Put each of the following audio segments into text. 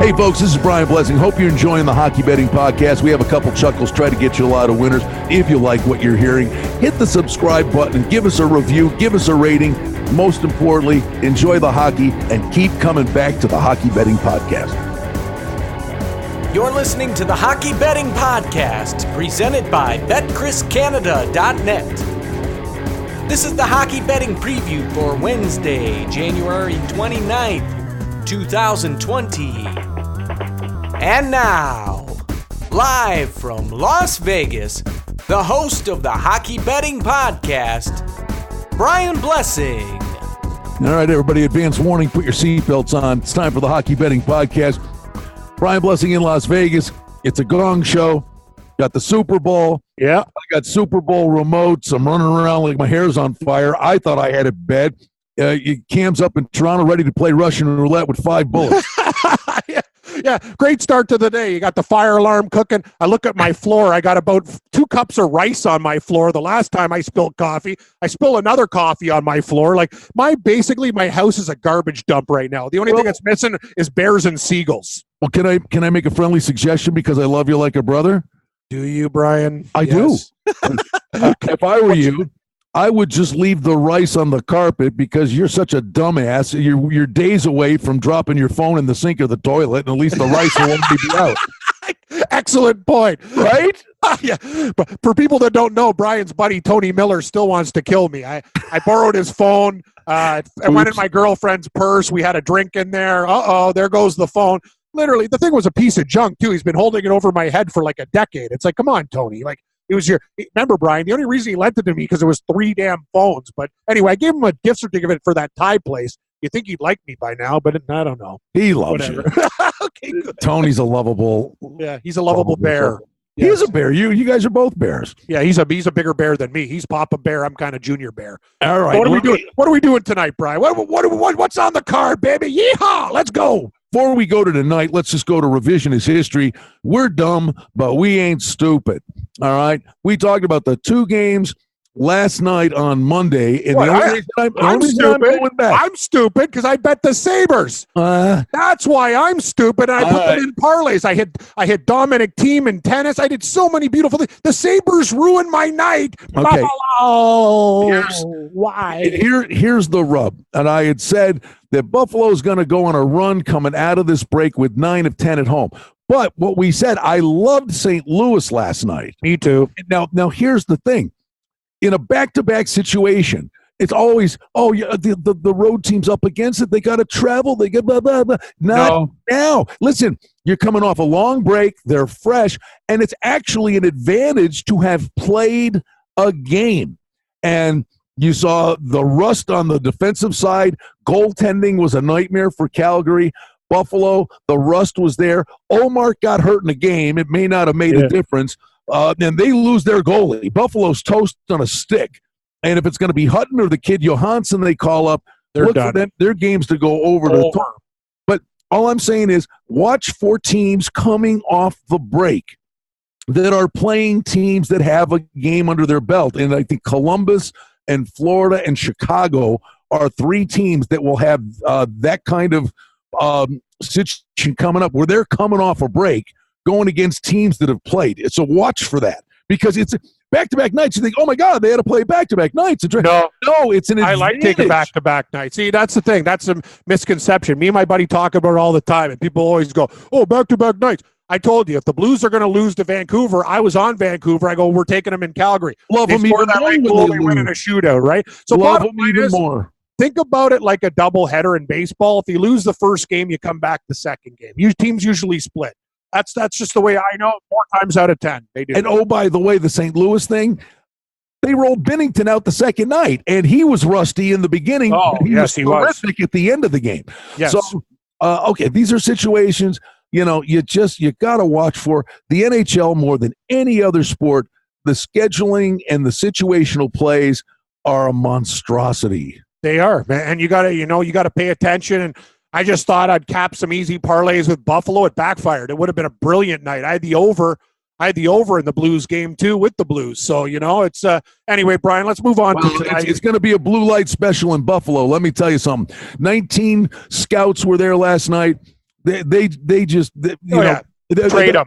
Hey, folks, this is Brian Blessing. Hope you're enjoying the Hockey Betting Podcast. We have a couple chuckles, try to get you a lot of winners. If you like what you're hearing, hit the subscribe button, give us a review, give us a rating. Most importantly, enjoy the hockey and keep coming back to the Hockey Betting Podcast. You're listening to the Hockey Betting Podcast, presented by BetChrisCanada.net. This is the Hockey Betting Preview for Wednesday, January 29th, 2020. And now, live from Las Vegas, the host of the Hockey Betting Podcast, Brian Blessing. All right, everybody, advance warning, put your seatbelts on. It's time for the Hockey Betting Podcast. Brian Blessing in Las Vegas. It's a gong show. Got the Super Bowl. Yeah. I got Super Bowl remotes. I'm running around like my hair's on fire. I thought I had it bad. Cam's up in Toronto ready to play Russian roulette with 5 bullets. Yeah, great start to the day. You got the fire alarm cooking. I look at my floor. I got about 2 cups of rice on my floor. The last time I spilled coffee, I spill another coffee on my floor. Like my house is a garbage dump right now. The only thing that's missing is bears and seagulls. Well, can I make a friendly suggestion because I love you like a brother? Do you, Brian? I do. If I were you, I would just leave the rice on the carpet because you're such a dumbass. You're days away from dropping your phone in the sink or the toilet, and at least the rice won't be out. Excellent point. Right? Yeah. But for people that don't know, Brian's buddy Tony Miller still wants to kill me. I borrowed his phone. I went in my girlfriend's purse. We had a drink in there. There goes the phone. Literally, the thing was a piece of junk, too. He's been holding it over my head for like a decade. It's like, come on, Tony. Like, it was remember, Brian, the only reason he lent it to me because it was 3 damn phones. But anyway, I gave him a gift certificate for that Thai place. You think he'd like me by now, but I don't know. He loves you. Okay, good. Tony's a lovable. Yeah, he's a lovable bear. Yes. He is a bear. You guys are both bears. Yeah, he's a bigger bear than me. He's Papa Bear. I'm kind of Junior Bear. All right. So what are we doing? What are we doing tonight, Brian? What's on the card, baby? Yeehaw! Let's go. Before we go to tonight, let's just go to revisionist history. We're dumb, but we ain't stupid. All right. We talked about the 2 games last night on Monday. And I'm stupid because I bet the Sabres. That's why I'm stupid. And I put them in parlays. I hit Dominic Thiem in tennis. I did so many beautiful things. The Sabres ruined my night. Okay. Why? Here's the rub. And I had said that Buffalo's going to go on a run coming out of this break with 9 of 10 at home. But what we said, I loved St. Louis last night. Me too. Now here's the thing. In a back-to-back situation, it's always, the road team's up against it. They got to travel. They get blah, blah, blah. Not now. Listen, you're coming off a long break. They're fresh. And it's actually an advantage to have played a game. And you saw the rust on the defensive side. Goaltending was a nightmare for Calgary. Buffalo, the rust was there. Omar got hurt in the game. It may not have made a difference. And they lose their goalie. Buffalo's toast on a stick. And if it's going to be Hutton or the kid Johansson they call up, look for them, their games to go over the top. But all I'm saying is watch for teams coming off the break that are playing teams that have a game under their belt. And I think Columbus and Florida and Chicago are 3 teams that will have that kind of situation coming up where they're coming off a break going against teams that have played. So watch for that because it's back-to-back nights. You think, oh, my God, they had to play back-to-back nights. No, it's an advantage. I like taking back-to-back nights. See, that's the thing. That's a misconception. Me and my buddy talk about it all the time, and people always go, oh, back-to-back nights. I told you, if the Blues are going to lose to Vancouver, I was on Vancouver. I go, we're taking them in Calgary. Love them even more when they win in a shootout, right? So love them even more. Think about it like a doubleheader in baseball. If you lose the first game, you come back the second game. Teams usually split. That's just the way I know. 4 times out of 10, they do. And oh, by the way, the St. Louis thing, they rolled Binnington out the second night, and he was rusty in the beginning. Oh, he was terrific at the end of the game. Yes. So, okay, these are situations you got to watch for. The NHL more than any other sport. The scheduling and the situational plays are a monstrosity. They are, man, and you got to pay attention. And I just thought I'd cap some easy parlays with Buffalo. It backfired. It would have been a brilliant night. I had the over in the Blues game too with the Blues. So, it's anyway, Brian, let's move on. It's going to be a blue light special in Buffalo. Let me tell you something. 19 scouts were there last night. They just trade them.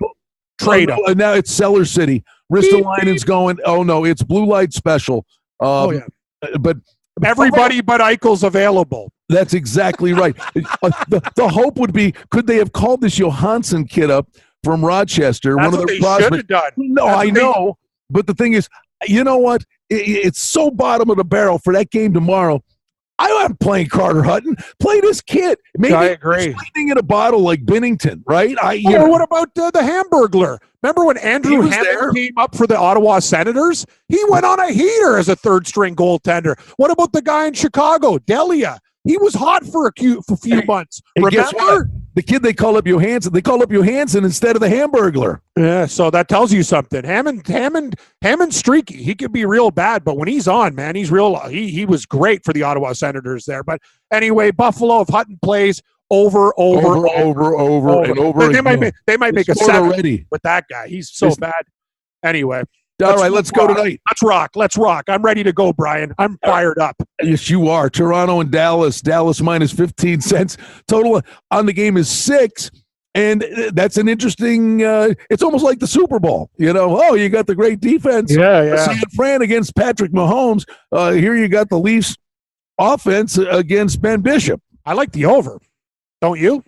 Trade them. Now it's Cellar City. Ristolainen's going. Oh no, it's blue light special. But everybody but Eichel's available. That's exactly right. The hope would be, could they have called this Johansson kid up from Rochester? That's one of what their they should have done. No, I know. But the thing is, you know what? It's so bottom of the barrel for that game tomorrow. I'm playing Carter Hutton. Play this kid. Maybe I agree. Lightning in a bottle like Binnington, right? What about the Hamburglar? Remember when Andrew Hammond came up for the Ottawa Senators? He went on a heater as a third-string goaltender. What about the guy in Chicago, Delia? He was hot for a few months. Remember? The kid they call up Johansson. They call up Johansson instead of the Hamburglar. Yeah, so that tells you something. Hammond's streaky. He could be real bad, but when he's on, man, he's real. He was great for the Ottawa Senators there. But anyway, Buffalo, if Hutton plays over and over. They might make a 7 already with that guy. He's so bad. Anyway. All right, let's go tonight. Let's rock. I'm ready to go, Brian. I'm fired up. Yes, you are. Toronto and Dallas. Dallas minus 15 cents. Total on the game is 6. And that's an interesting, it's almost like the Super Bowl. You got the great defense. Yeah. San Fran against Patrick Mahomes. Here you got the Leafs offense against Ben Bishop. I like the over. Don't you?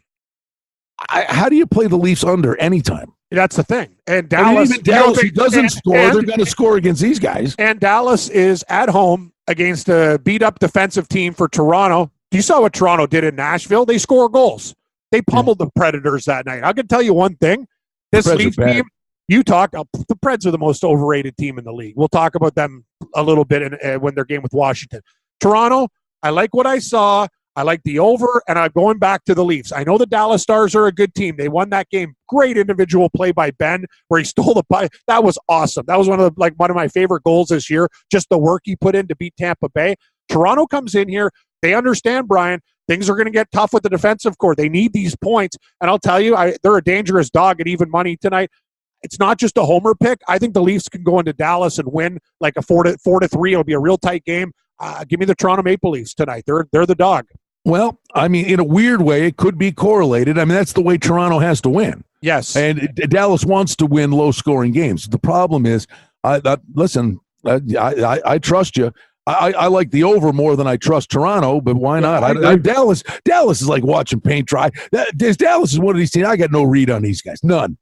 How do you play the Leafs under anytime? That's the thing. And Dallas, who doesn't score, they're going to score against these guys. And Dallas is at home against a beat-up defensive team for Toronto. You saw what Toronto did in Nashville. They score goals. They pummeled the Predators that night. I can tell you one thing. This Leafs team, the Preds are the most overrated team in the league. We'll talk about them a little bit when their game with Washington. Toronto, I like what I saw. I like the over, and I'm going back to the Leafs. I know the Dallas Stars are a good team. They won that game. Great individual play by Ben, where he stole the puck. That was awesome. That was one of my favorite goals this year. Just the work he put in to beat Tampa Bay. Toronto comes in here. They understand, Brian, things are going to get tough with the defensive core. They need these points, and I'll tell you, they're a dangerous dog at even money tonight. It's not just a homer pick. I think the Leafs can go into Dallas and win like a 4-3. It'll be a real tight game. Give me the Toronto Maple Leafs tonight. They're the dog. Well, I mean, in a weird way, it could be correlated. I mean, that's the way Toronto has to win. Yes. And Dallas wants to win low-scoring games. The problem is, listen, I trust you. I like the over more than I trust Toronto, but why not? Dallas is like watching paint dry. Dallas is one of these teams. I got no read on these guys. None.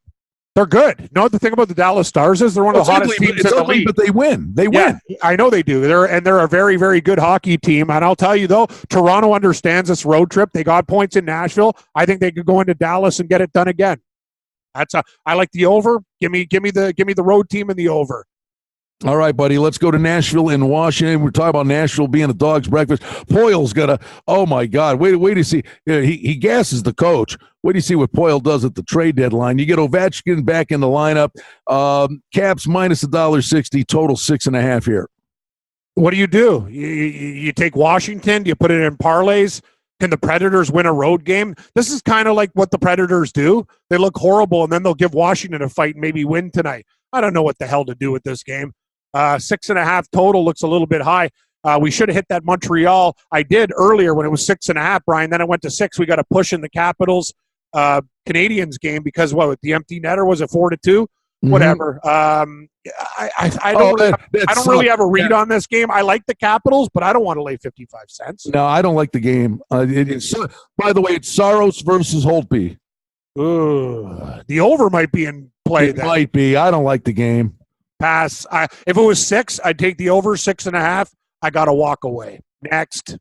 They're good. No, the thing about the Dallas Stars is they're one of the hottest teams in the league. But they win. They win. I know they do. They're a very, very good hockey team. And I'll tell you though, Toronto understands this road trip. They got points in Nashville. I think they could go into Dallas and get it done again. I like the over. Give me the road team and the over. All right, buddy, let's go to Nashville and Washington. We're talking about Nashville being a dog's breakfast. Poyle's got oh, my God, wait to see. He gasses the coach. Wait to see what Poyle does at the trade deadline. You get Ovechkin back in the lineup. Caps minus $1.60, total 6.5 here. What do? You take Washington? Do you put it in parlays? Can the Predators win a road game? This is kind of like what the Predators do. They look horrible, and then they'll give Washington a fight and maybe win tonight. I don't know what the hell to do with this game. 6.5 total looks a little bit high. We should have hit that Montreal. I did earlier when it was 6.5, Brian. Then I went to 6. We got a push in the Capitals Canadians game because the empty netter was a 4-2. Mm-hmm. Whatever. I don't really have a read on this game. I like the Capitals, but I don't want to lay 55 cents. No, I don't like the game. By the way, it's Saros versus Holtby. The over might be in play. It might be. I don't like the game. Pass. If it was 6, I'd take the over. 6.5. I got to walk away. Next.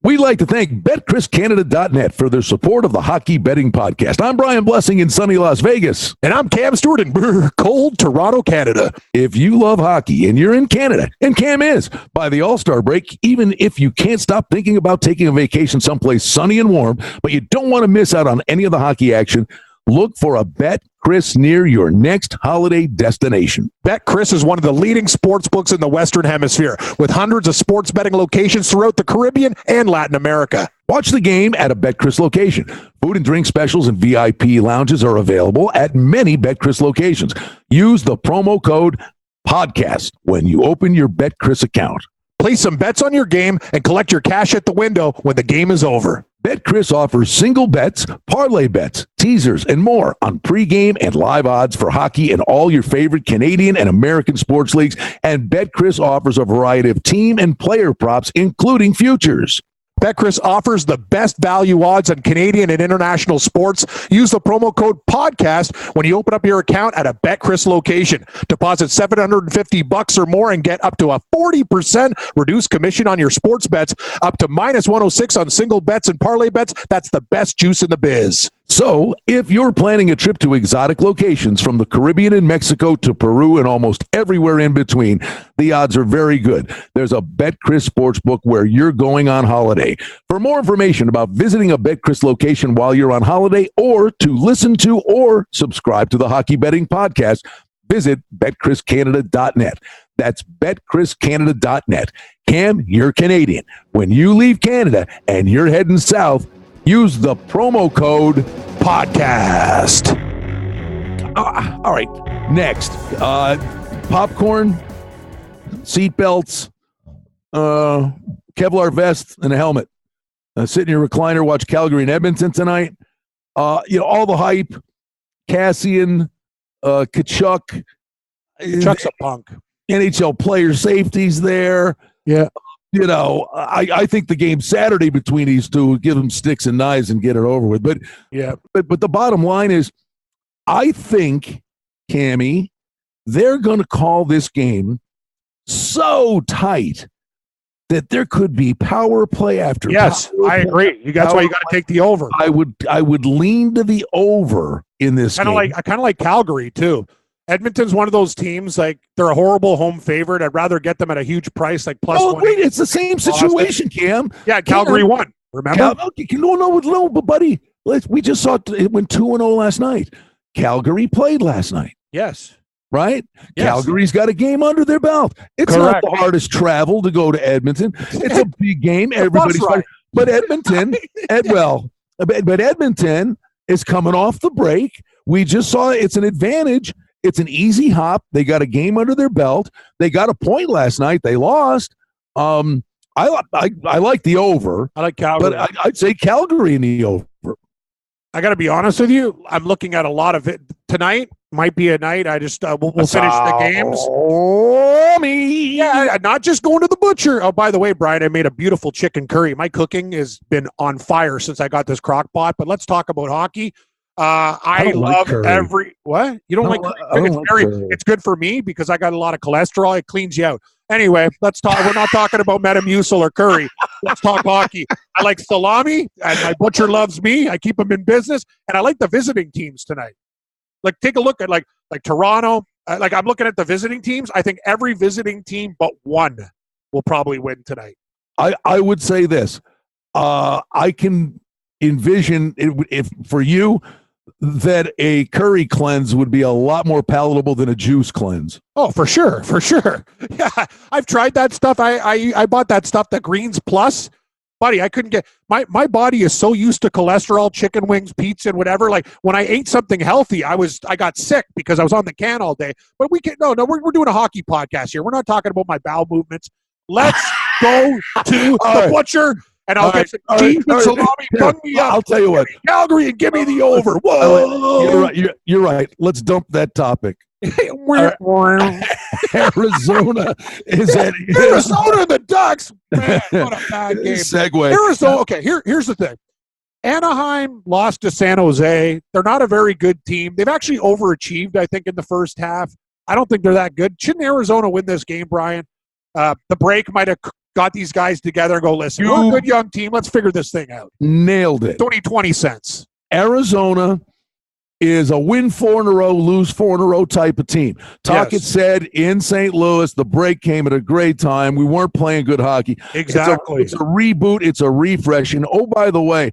We'd like to thank BetChrisCanada.net for their support of the Hockey Betting Podcast. I'm Brian Blessing in sunny Las Vegas. And I'm Cam Stewart in cold Toronto, Canada. If you love hockey and you're in Canada, and Cam is, by the All-Star break, even if you can't stop thinking about taking a vacation someplace sunny and warm, but you don't want to miss out on any of the hockey action, look for a BetChris near your next holiday destination. BetChris is one of the leading sports books in the Western Hemisphere, with hundreds of sports betting locations throughout the Caribbean and Latin America. Watch the game at a BetChris location. Food and drink specials and VIP lounges are available at many BetChris locations. Use the promo code PODCAST when you open your BetChris account. Place some bets on your game and collect your cash at the window when the game is over. BetCris offers single bets, parlay bets, teasers, and more on pregame and live odds for hockey and all your favorite Canadian and American sports leagues. And BetCris offers a variety of team and player props, including futures. BetCris offers the best value odds on Canadian and international sports. Use the promo code PODCAST when you open up your account at a BetCris location. Deposit $750 or more and get up to a 40% reduced commission on your sports bets, up to minus 106 on single bets and parlay bets. That's the best juice in the biz. So, if you're planning a trip to exotic locations from the Caribbean and Mexico to Peru and almost everywhere in between, the odds are very good. There's a BetCris Sportsbook where you're going on holiday. For more information about visiting a BetCris location while you're on holiday or to listen to or subscribe to the Hockey Betting Podcast, visit betcriscanada.net. That's betcriscanada.net. Cam, you're Canadian. When you leave Canada and you're heading south, use the promo code PODCAST. All right, next. Popcorn, seatbelts, Kevlar vest, and a helmet. Sit in your recliner, watch Calgary and Edmonton tonight. All the hype. Cassian, Kachuk. Kachuk's a punk. NHL player safety's there. Yeah. I think the game Saturday between these two would give them sticks and knives and get it over with. But yeah, but the bottom line is, I think, Cammy, they're going to call this game so tight that there could be power play after. Yes, I agree. That's why you got to take the over. I would lean to the over in this game. I kind of like Calgary too. Edmonton's one of those teams, like, they're a horrible home favorite. I'd rather get them at a huge price, like plus one. Wait, it's the same situation, Cam. Yeah, Calgary won. Remember? No, but buddy, we just saw it went 2-0 last night. Calgary played last night. Yes. Right? Yes. Calgary's got a game under their belt. It's Correct. not the hardest travel to go to Edmonton. It's a big game. Everybody's right. But Edmonton, but Edmonton is coming off the break. We just saw it's an advantage. It's an easy hop. They got a game under their belt. They got a point last night. They lost. I like the over. I like Calgary. But I'd say Calgary in the over. I got to be honest with you. I'm looking at a lot of it. Tonight might be a night. I just we'll finish the games. Oh, me. Yeah, not just going to the butcher. Oh, by the way, Brian, I made a beautiful chicken curry. My cooking has been on fire since I got this crock pot. But let's talk about hockey. I love every what you don't like. It's good for me because I got a lot of cholesterol. It cleans you out. Anyway, let's talk. We're not talking about Metamucil or curry. Let's talk hockey. I like salami, and my butcher loves me. I keep him in business, and I like the visiting teams tonight. Like, take a look at like Toronto. Like, I'm looking at the visiting teams. I think every visiting team but one will probably win tonight. I would say this. I can envision if for you that a curry cleanse would be a lot more palatable than a juice cleanse. Oh, for sure. Yeah, I've tried that stuff. I bought that stuff, the Greens Plus. Buddy, I couldn't get my body is so used to cholesterol, chicken wings, pizza, and whatever. Like, when I ate something healthy, I got sick because I was on the can all day. But we're doing a hockey podcast here. We're not talking about my bowel movements. Let's go to the butcher. And I'll get some cheese and salami. Bung me up. I'll tell you what. Calgary, and give me the over. Whoa. You're right. Let's dump that topic. Arizona is at Arizona, the Ducks. Man, what a bad game. Segue. Arizona. Okay, here's the thing. Anaheim lost to San Jose. They're not a very good team. They've actually overachieved, I think, in the first half. I don't think they're that good. Shouldn't Arizona win this game, Brian? The break might have got these guys together and go, listen, we're a good young team. Let's figure this thing out. Nailed it. It's only 20 cents. Arizona is a win 4 in a row, lose 4 in a row type of team. Tocchet said in St. Louis, the break came at a great time. We weren't playing good hockey. Exactly. It's a reboot. It's a refresh. And, oh, by the way,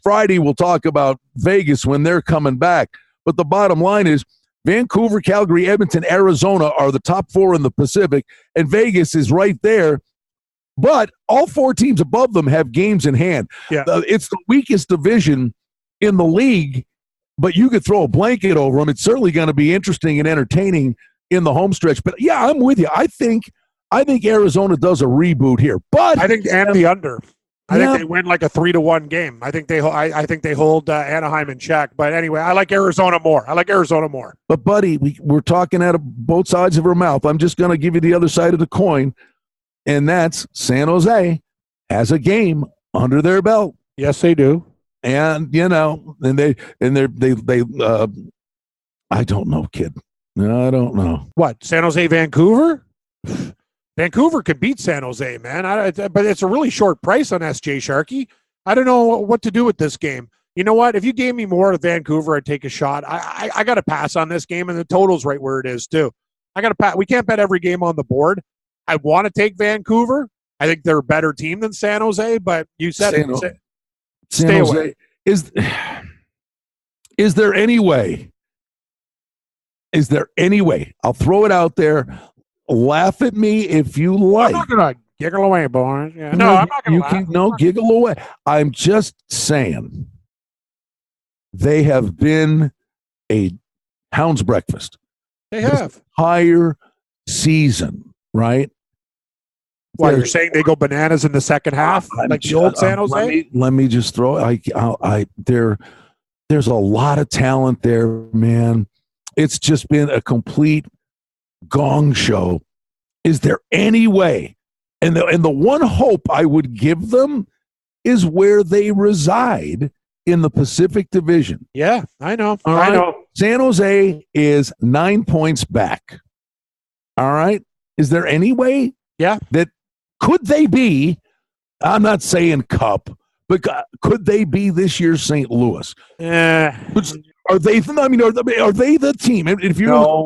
Friday we'll talk about Vegas when they're coming back. But the bottom line is Vancouver, Calgary, Edmonton, Arizona are the top 4 in the Pacific, and Vegas is right there. But all 4 teams above them have games in hand. Yeah. It's the weakest division in the league, but you could throw a blanket over them. It's certainly going to be interesting and entertaining in the home stretch. But, yeah, I'm with you. I think Arizona does a reboot here. But I think and the under. I think they win like a 3-1 game. I think they hold Anaheim in check. But anyway, I like Arizona more. But buddy, we're talking out of both sides of our mouth. I'm just going to give you the other side of the coin, and that's San Jose has a game under their belt. Yes, they do. And I don't know, kid. I don't know. What, San Jose, Vancouver? Vancouver could beat San Jose, man. But it's a really short price on SJ Sharkey. I don't know what to do with this game. You know what? If you gave me more of Vancouver, I'd take a shot. I got to pass on this game, and the total's right where it is, too. I got to pass. We can't bet every game on the board. I want to take Vancouver. I think they're a better team than San Jose, but you said San Jose. Is there any way? Is there any way? I'll throw it out there. Laugh at me if you like. I'm not going to giggle away, boys. Yeah. No, I'm not going to laugh. Giggle away. I'm just saying they have been a hound's breakfast. They have. This entire season, right? What, you're saying they go bananas in the second half, like the old San Jose? Let me just throw. There's a lot of talent there, man. It's just been a complete gong show. Is there any way? And the one hope I would give them is where they reside in the Pacific Division. Yeah, I know. All right? I know. San Jose is 9 points back. All right. Is there any way? Yeah. That could they be? I'm not saying Cup, but could they be this year's St. Louis? Are they? I mean, are they the team? If you I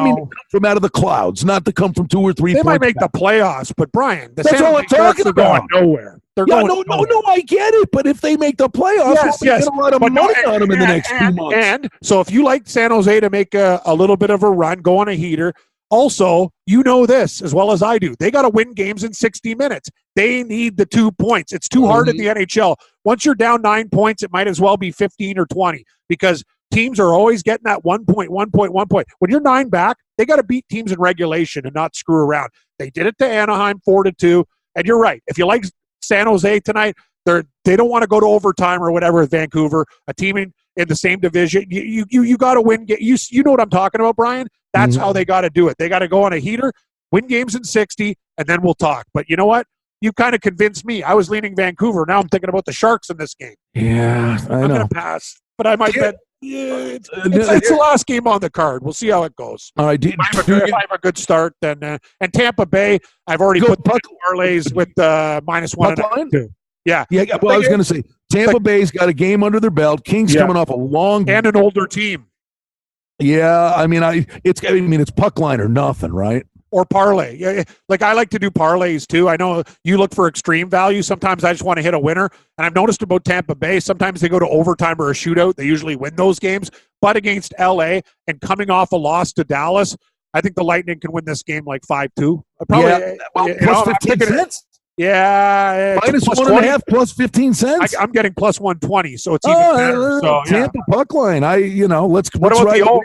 mean from out of the clouds, not to come from 2 or 3. They might make the playoffs, but Brian, that's all I'm talking about. Nowhere. No, I get it. But if they make the playoffs, we'll get a lot of money on them in the next 2 months. And so, if you like San Jose to make a little bit of a run, go on a heater. Also, you know this as well as I do. They got to win games in 60 minutes. They need the 2 points. It's too hard in the NHL. Once you're down 9 points, it might as well be 15 or 20 because teams are always getting that 1 point. When you're 9 back, they got to beat teams in regulation and not screw around. They did it to Anaheim 4-2. And you're right. If you like San Jose tonight, they don't want to go to overtime or whatever with Vancouver, a team in the same division. You got to win. You know what I'm talking about, Brian? That's how they got to do it. They got to go on a heater, win games in 60, and then we'll talk. But you know what? You kind of convinced me. I was leaning Vancouver. Now I'm thinking about the Sharks in this game. Yeah, I'm going to pass, but I might bet. Yeah, it's the last game on the card. We'll see how it goes. All right. If I have a good start, then and Tampa Bay, I've already put parlays with -1.5. Yeah. Well, I was going to say Tampa Bay's got a game under their belt. Kings coming off a long and an older team. Yeah, I mean, it's puck line or nothing, right? Or parlay. Yeah, like I like to do parlays too. I know you look for extreme value. Sometimes I just want to hit a winner. And I've noticed about Tampa Bay, sometimes they go to overtime or a shootout. They usually win those games. But against LA and coming off a loss to Dallas, I think the Lightning can win this game like 5-2. Probably plus 15 cents. Yeah, -1.5 plus 15 cents. I'm getting plus 120, so it's even better. So Tampa puck line. What about the over?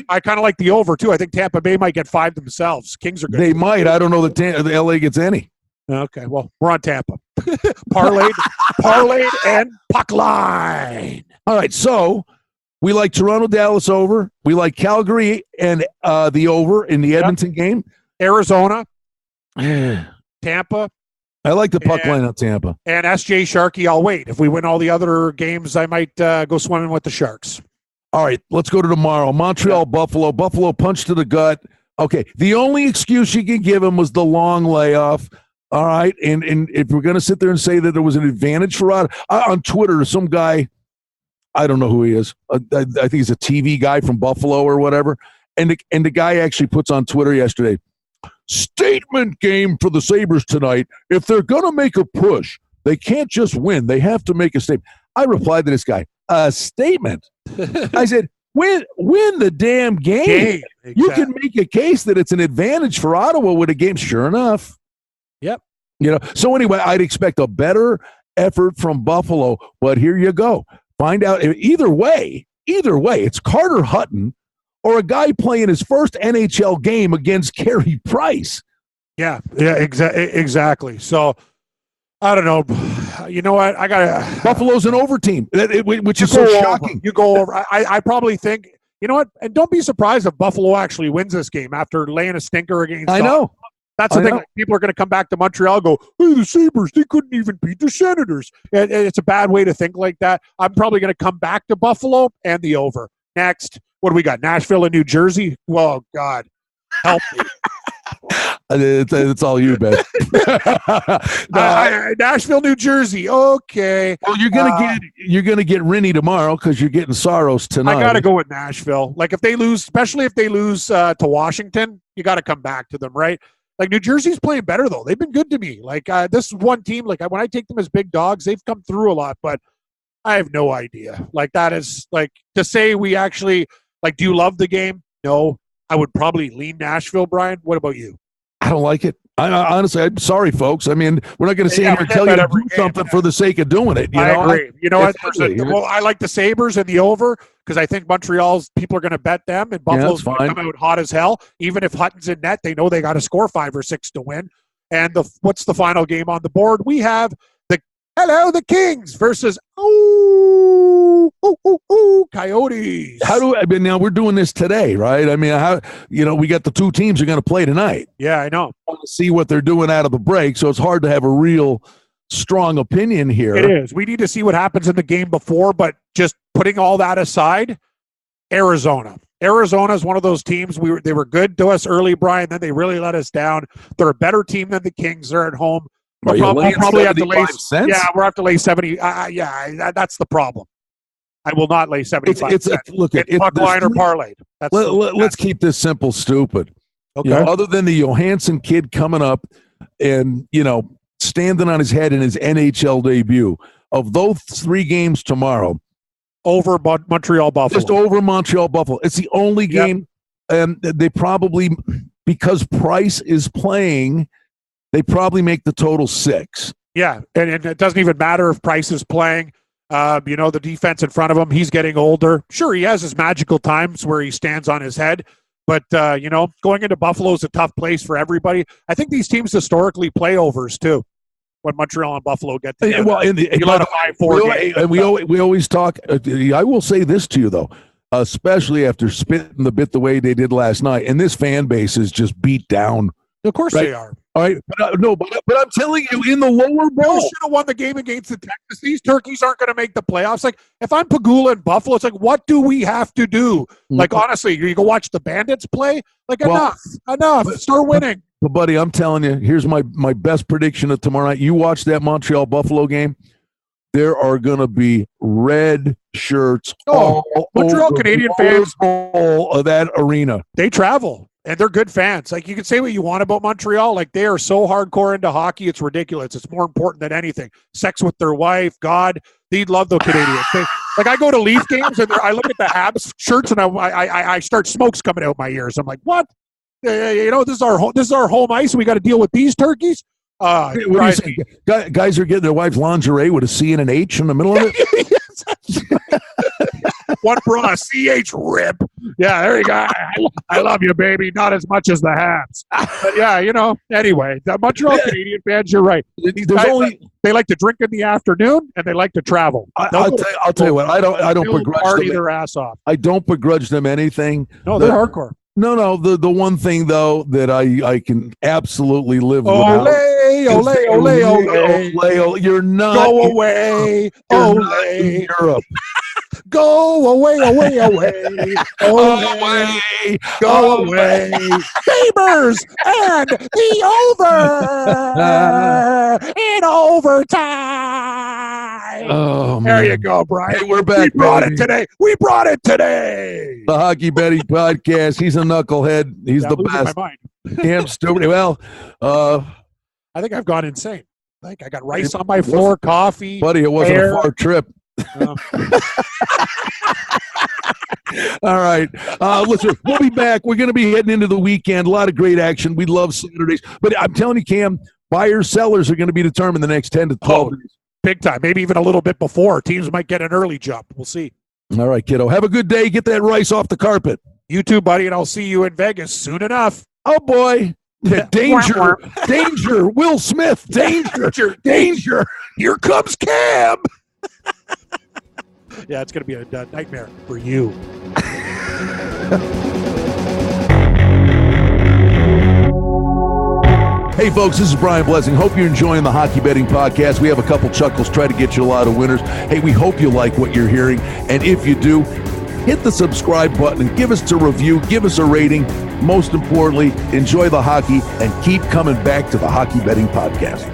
I kind of like the over too. I think Tampa Bay might get 5 themselves. Kings are good. They might. I don't know that the LA gets any. Okay, well, we're on Tampa. Parlayed, and puck line. All right, so we like Toronto, Dallas over. We like Calgary and the over in the Edmonton game. Arizona, Tampa. I like the puck line on Tampa. And SJ Sharkey, I'll wait. If we win all the other games, I might go swimming with the Sharks. All right, let's go to tomorrow. Montreal, Buffalo. Buffalo punch to the gut. Okay, the only excuse you can give him was the long layoff. All right, and if we're going to sit there and say that there was an advantage for on Twitter, some guy, I don't know who he is. I think he's a TV guy from Buffalo or whatever. And the guy actually puts on Twitter yesterday, statement game for the Sabres tonight. If they're going to make a push, they can't just win. They have to make a statement. I replied to this guy, a statement? I said, win the damn game. Exactly. You can make a case that it's an advantage for Ottawa with a game. Sure enough. Yep. So anyway, I'd expect a better effort from Buffalo, but here you go. Find out either way, it's Carter Hutton or a guy playing his first NHL game against Carey Price. Yeah, exactly. So I don't know. You know what? I got Buffalo's an over team, which is so shocking. You go over. I probably think, you know what? And don't be surprised if Buffalo actually wins this game after laying a stinker against. I know. That's the thing. Like, people are going to come back to Montreal and go, hey, the Sabres, they couldn't even beat the Senators. And it's a bad way to think like that. I'm probably going to come back to Buffalo and the over. Next, what do we got? Nashville and New Jersey? Oh, God. Help me. It's all you, Ben. Nashville, New Jersey. Okay. Well, you're gonna get Rennie tomorrow because you're getting Saros tonight. I gotta go with Nashville. Like if they lose, especially if they lose to Washington, you got to come back to them, right? Like New Jersey's playing better though. They've been good to me. Like this one team, like when I take them as big dogs, they've come through a lot, but I have no idea. Like that is like to say we actually like. Do you love the game? No. I would probably lean Nashville, Brian. What about you? I don't like it. Honestly, I'm sorry, folks. I mean, we're not going to sit here and tell you to do something for the sake of doing it. I agree. You know what? Well, I like the Sabres and the over because I think Montreal's people are going to bet them, and Buffalo's going to come out hot as hell. Even if Hutton's in net, they know they got to score 5 or 6 to win. And what's the final game on the board? We have the Kings versus Coyotes. Now we're doing this today, right? I mean, we got the 2 teams are going to play tonight. Yeah, I know. I want to see what they're doing out of the break, so it's hard to have a real strong opinion here. It is. We need to see what happens in the game before, but just putting all that aside, Arizona is one of those teams. They were good to us early, Brian. Then they really let us down. They're a better team than the Kings. They're at home. We'll probably have to lay. Yeah, we'll have to lay 70. That's the problem. I will not lay 75. It's puck line or parlayed. Let's keep this simple, stupid. Okay. Other than the Johansson kid coming up and standing on his head in his NHL debut, of those 3 games tomorrow, over Montreal Buffalo, just over Montreal Buffalo. It's the only game, and they probably, because Price is playing, they probably make the total 6. Yeah, and it doesn't even matter if Price is playing. The defense in front of him, he's getting older. Sure, he has his magical times where he stands on his head. But, going into Buffalo is a tough place for everybody. I think these teams historically play overs, too, when Montreal and Buffalo get together. Well, we always talk. I will say this to you, though, especially after spitting the bit the way they did last night. And this fan base is just beat down. Of course they are. All right, but I'm telling you, in the lower bowl, should have won the game against the Texans. These turkeys aren't going to make the playoffs. Like, if I'm Pagula and Buffalo, it's like, what do we have to do? Like, honestly, you go watch the Bandits play. Like, enough. Start winning. But buddy, I'm telling you, here's my best prediction of tomorrow night. You watch that Montreal Buffalo game. There are going to be red shirts all Montreal Canadian fans of that arena. They travel. And they're good fans. Like, you can say what you want about Montreal. Like, they are so hardcore into hockey, it's ridiculous. It's more important than anything. Sex with their wife, God. They'd love the Canadians. I go to Leaf games, and I look at the Habs shirts, and I start smokes coming out my ears. I'm like, what? This is our home ice. We got to deal with these turkeys? What do you say? Guys are getting their wife's lingerie with a C and an H in the middle of it? One bra, CH rip. Yeah, there you go. I love you, baby. Not as much as the Habs. But yeah, anyway, the Montreal Canadian fans, you're right. They like to drink in the afternoon and they like to travel. I'll tell you what, I don't begrudge party their ass off. I don't begrudge them anything. No, they're hardcore. No. The one thing though that I can absolutely live without. Ole. You're not. Go away. Ole. Europe. Go away. Go away. Sabres and the over in overtime. Oh, man. There you go, Brian. Hey, we're back. We brought it today. The Hockey Betting Podcast. He's a knucklehead. He's the best. Damn stupid. Well, I think I've gone insane. I got rice on my floor, coffee. Buddy, it wasn't a far trip. All right. Listen, we'll be back. We're going to be heading into the weekend. A lot of great action. We love Saturdays. But I'm telling you, Cam, buyers, sellers are going to be determined the next 10 to 12 days. Big time. Maybe even a little bit before. Teams might get an early jump. We'll see. All right, kiddo. Have a good day. Get that rice off the carpet. You too, buddy, and I'll see you in Vegas soon enough. Oh, boy. Danger, danger, Will Smith, danger. Here comes Cam. Yeah, it's going to be a nightmare for you. Hey, folks, this is Brian Blessing. Hope you're enjoying the Hockey Betting Podcast. We have a couple chuckles, try to get you a lot of winners. Hey, we hope you like what you're hearing. And if you do, hit the subscribe button and give us a review, give us a rating. Most importantly, enjoy the hockey and keep coming back to the Hockey Betting Podcast.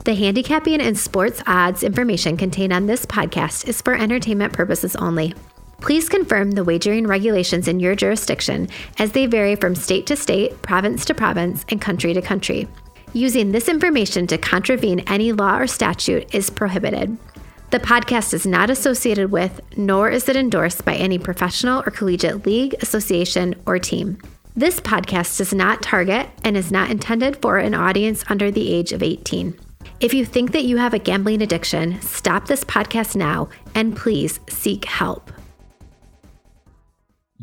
The handicapping and sports odds information contained on this podcast is for entertainment purposes only. Please confirm the wagering regulations in your jurisdiction as they vary from state to state, province to province, and country to country. Using this information to contravene any law or statute is prohibited. The podcast is not associated with, nor is it endorsed by any professional or collegiate league, association, or team. This podcast does not target and is not intended for an audience under the age of 18. If you think that you have a gambling addiction, stop this podcast now and please seek help.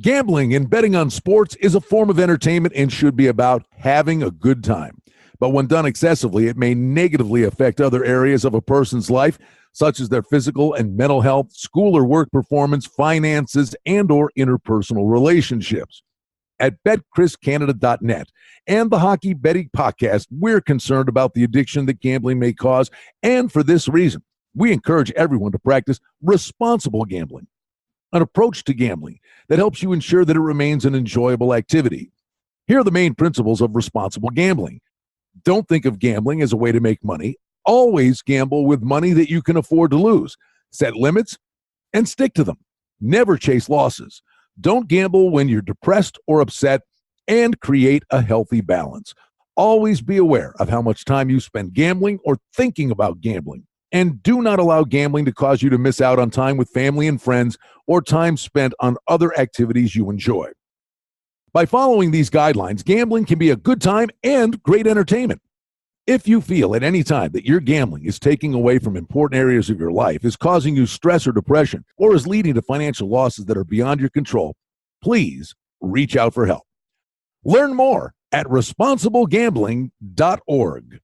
Gambling and betting on sports is a form of entertainment and should be about having a good time. But when done excessively, it may negatively affect other areas of a person's life, such as their physical and mental health, school or work performance, finances, and or interpersonal relationships. At BetChrisCanada.net and the Hockey Betting Podcast, we're concerned about the addiction that gambling may cause, and for this reason, we encourage everyone to practice responsible gambling, an approach to gambling that helps you ensure that it remains an enjoyable activity. Here are the main principles of responsible gambling. Don't think of gambling as a way to make money. Always gamble with money that you can afford to lose. Set limits and stick to them. Never chase losses. Don't gamble when you're depressed or upset, and create a healthy balance. Always be aware of how much time you spend gambling or thinking about gambling. And do not allow gambling to cause you to miss out on time with family and friends or time spent on other activities you enjoy. By following these guidelines, gambling can be a good time and great entertainment. If you feel at any time that your gambling is taking away from important areas of your life, is causing you stress or depression, or is leading to financial losses that are beyond your control, please reach out for help. Learn more at responsiblegambling.org.